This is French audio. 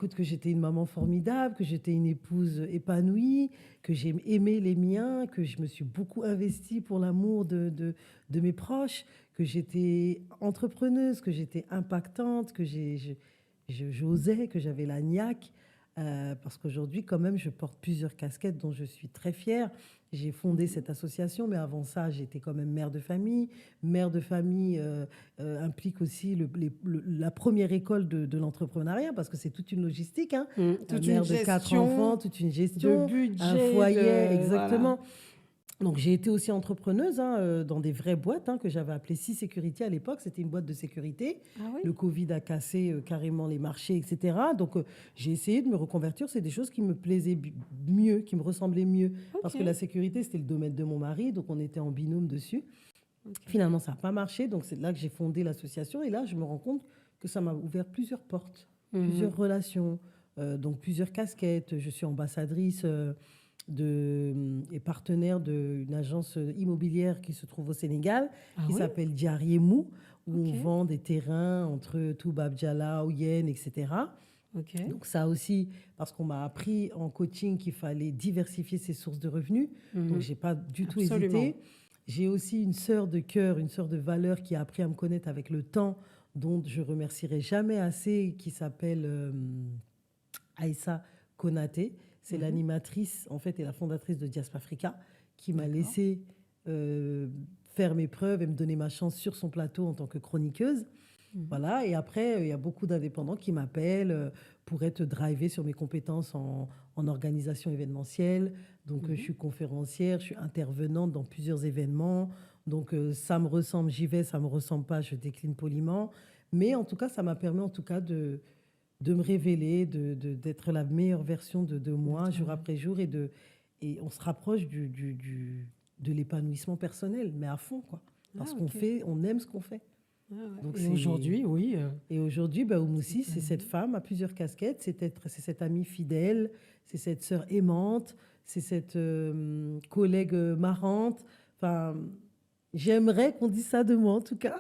Écoute, que j'étais une maman formidable, que j'étais une épouse épanouie, que j'ai aimé les miens, que je me suis beaucoup investie pour l'amour de mes proches, que j'étais entrepreneuse, que j'étais impactante, que j'osais, que j'avais la niaque. Parce qu'aujourd'hui, quand même, je porte plusieurs casquettes dont je suis très fière. J'ai fondé Mhm. cette association, mais avant ça, j'étais quand même mère de famille. Mère de famille implique aussi la première école de l'entrepreneuriat, parce que c'est toute une logistique, hein. Toute une Mère de quatre enfants, gestion toute une de gestion, un budget, foyer, de voilà. exactement. Donc j'ai été aussi entrepreneuse, hein, dans des vraies boîtes, hein, que j'avais appelées Six Sécurité à l'époque. C'était une boîte de sécurité. Ah oui? Le Covid a cassé carrément les marchés, etc. Donc j'ai essayé de me reconvertir. C'est des choses qui me plaisaient mieux, qui me ressemblaient mieux. Parce que la Ok. sécurité, c'était le domaine de mon mari, donc on était en binôme dessus. Ok. Finalement, ça n'a pas marché, donc c'est là que j'ai fondé l'association. Et là, je me rends compte que ça m'a ouvert plusieurs portes, Mhm. plusieurs relations, donc plusieurs casquettes. Je suis ambassadrice et partenaire d'une agence immobilière qui se trouve au Sénégal, Ah qui oui? s'appelle Diariemou, où on Ok. vend des terrains entre Toubab Diala, Oyen, etc. Ok. Donc ça aussi, parce qu'on m'a appris en coaching qu'il fallait diversifier ses sources de revenus. Donc Mhm. j'ai pas du tout Absolument. hésité. J'ai aussi une sœur de cœur, une sœur de valeur qui a appris à me connaître avec le temps, dont je remercierai jamais assez, qui s'appelle Aïssa Konaté. C'est Mhm. l'animatrice, en fait, et la fondatrice de Diasp Africa, qui m'a D'accord. laissé euh, faire mes preuves et me donner ma chance sur son plateau en tant que chroniqueuse. Mhm. Voilà, et après, il y a beaucoup d'indépendants qui m'appellent pour être drivés sur mes compétences en organisation événementielle. Donc, je Mhm. suis conférencière, je suis intervenante dans plusieurs événements. Donc, ça me ressemble, j'y vais, ça me ressemble pas, je décline poliment. Mais en tout cas, ça m'a permis en tout cas de me révéler, d'être la meilleure version de De moi jour toi-même. après jour et on se rapproche de l'épanouissement personnel, mais à fond, quoi. Ah Parce qu'on ok. fait, on aime ce qu'on fait. Ah ouais. Donc, Et c'est. aujourd'hui, oui, Et aujourd'hui, bah, c'est Oumoussi, c'est cette épanoui. femme à plusieurs casquettes, c'est cette amie fidèle, c'est cette sœur aimante, c'est cette collègue marrante. Enfin, j'aimerais qu'on dise ça de moi, en tout cas.